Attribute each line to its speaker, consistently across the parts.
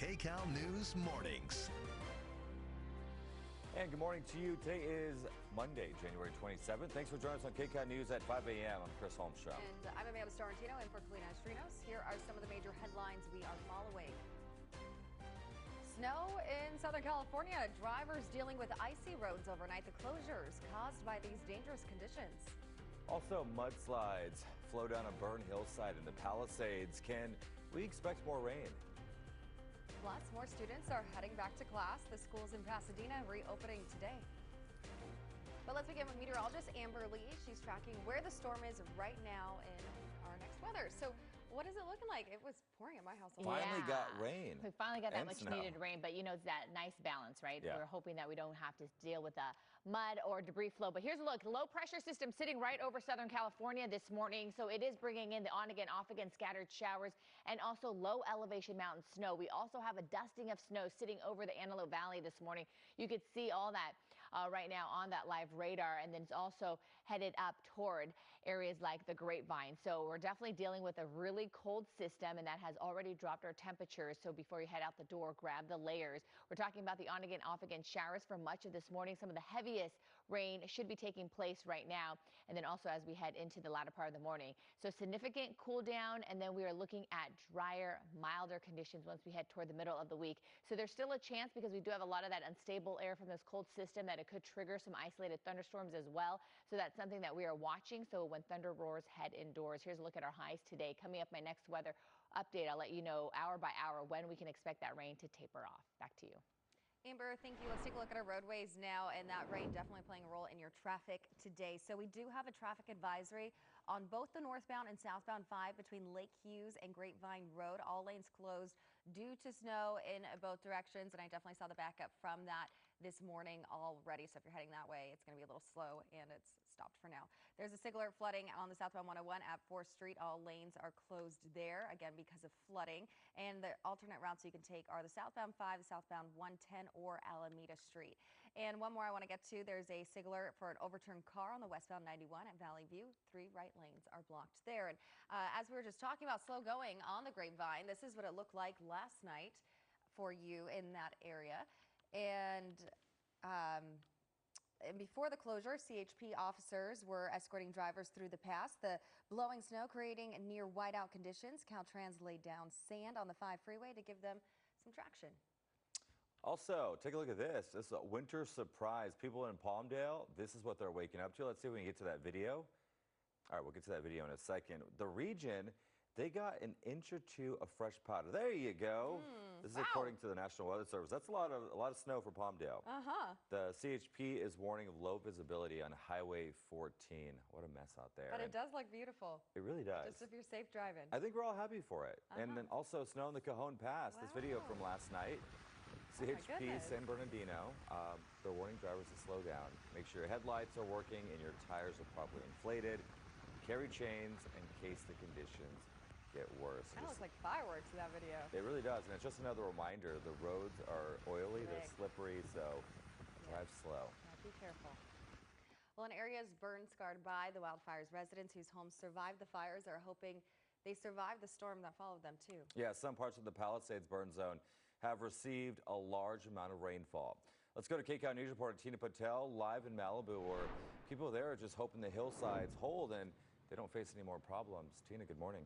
Speaker 1: Kcal News Mornings.
Speaker 2: And good morning to you. Today is Monday, January 27th. Thanks for joining us on Kcal News at 5 a.m. I'm Chris Holmstrom.
Speaker 3: And I'm Amanda Starantino in for Kalina Estrinos. Here are some of the major headlines we are following. Snow in Southern California. Drivers dealing with icy roads overnight. The closures caused by these dangerous conditions.
Speaker 2: Also, mudslides flow down a burned hillside in the Palisades. Can we expect more rain?
Speaker 3: Plus, more students are heading back to class. The schools in Pasadena reopening today. But let's begin with meteorologist Amber Lee. She's tracking where the storm is right now in our next weather. So what is it looking like? It was pouring at my house.
Speaker 2: Finally got rain.
Speaker 4: We finally got that much
Speaker 2: snow.
Speaker 4: needed rain, but you know, it's that nice balance, right?
Speaker 2: Yeah.
Speaker 4: We're hoping that we don't have to deal with the mud or debris flow. But here's a look. Low pressure system sitting right over Southern California this morning. So it is bringing in the on again, off again scattered showers and also low elevation mountain snow. We also have a dusting of snow sitting over the Antelope Valley this morning. You could see all that right now on that live radar. And then it's also headed up toward areas like the Grapevine. So we're definitely dealing with a really cold system, and that has already dropped our temperatures. So before you head out the door, grab the layers. We're talking about the on again, off again showers for much of this morning. Some of the heaviest rain should be taking place right now, and then also as we head into the latter part of the morning. So significant cool down, and then we are looking at drier, milder conditions once we head toward the middle of the week. So there's still a chance, because we do have a lot of that unstable air from this cold system, that it could trigger some isolated thunderstorms as well. So that's something that we are watching. So when thunder roars, head indoors. Here's a look at our highs today. Coming up, my next weather update. I'll let you know hour by hour when we can expect that rain to taper off. Back to you.
Speaker 3: Amber, thank you. Let's take a look at our roadways now, and that rain definitely playing a role in your traffic today. So we do have a traffic advisory on both the northbound and southbound 5 between Lake Hughes and Grapevine Road. All lanes closed due to snow in both directions, and I definitely saw the backup from that this morning already. So if you're heading that way, it's going to be a little slow, and it's stopped for now. There's a SIG alert flooding on the southbound 101 at 4th Street. All lanes are closed there, again, because of flooding. And the alternate routes you can take are the southbound 5, the southbound 110, or Alameda Street. And one more I want to get to. There's a SIG alert for an overturned car on the westbound 91 at Valley View. 3 right lanes are blocked there. And as we were just talking about slow going on the Grapevine, this is what it looked like last night for you in that area. And before the closure, CHP officers were escorting drivers through the pass. The blowing snow creating near whiteout conditions. Caltrans laid down sand on the 5 freeway to give them some traction.
Speaker 2: Also, take a look at this. This is a winter surprise. People in Palmdale, this is what they're waking up to. Let's see if we can get to that video. All right, we'll get to that video in a second. The region, they got an inch or 2 of fresh powder. There you go. This is according to the National Weather Service. That's a lot of snow for Palmdale. The CHP is warning of low visibility on Highway 14. What a mess out there.
Speaker 3: But it does look beautiful.
Speaker 2: It really does.
Speaker 3: Just if you're safe driving.
Speaker 2: I think we're all happy for it. And then also snow in the Cajon Pass. This video from last night. CHP San Bernardino, they're warning drivers to slow down. Make sure your headlights are working and your tires are properly inflated. Carry chains in case the conditions get worse.
Speaker 3: Kind of looks like fireworks in that video.
Speaker 2: It really does, and it's just another reminder. The roads are oily, they're slippery, so drive slow.
Speaker 3: Yeah, be careful. Well, in areas burned scarred by the wildfires, residents whose homes survived the fires are hoping they survived the storm that followed them too. Yeah,
Speaker 2: some parts of the Palisades burn zone have received a large amount of rainfall. Let's go to Kcal News reporter Tina Patel live in Malibu, where people there are just hoping the hillsides hold and they don't face any more problems. Tina, good morning.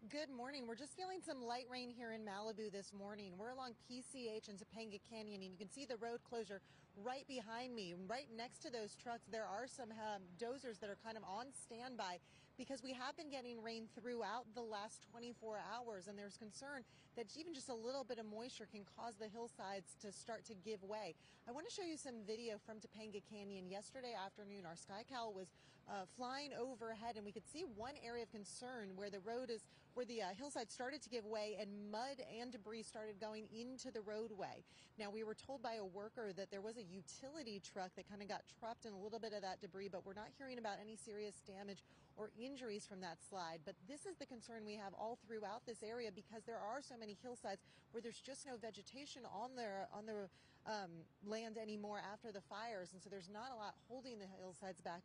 Speaker 5: Good morning. We're just feeling some light rain here in Malibu this morning. We're along PCH and Topanga Canyon, and you can see the road closure right behind me. Right next to those trucks, there are some dozers that are kind of on standby because we have been getting rain throughout the last 24 hours, and there's concern that even just a little bit of moisture can cause the hillsides to start to give way. I want to show you some video from Topanga Canyon. Yesterday afternoon, our Kcal was flying overhead, and we could see one area of concern where the hillside started to give way and mud and debris started going into the roadway. Now, we were told by a worker that there was a utility truck that kind of got trapped in a little bit of that debris, but we're not hearing about any serious damage or injuries from that slide. But this is the concern we have all throughout this area, because there are so many hillsides where there's just no vegetation on the land anymore after the fires, and so there's not a lot holding the hillsides back.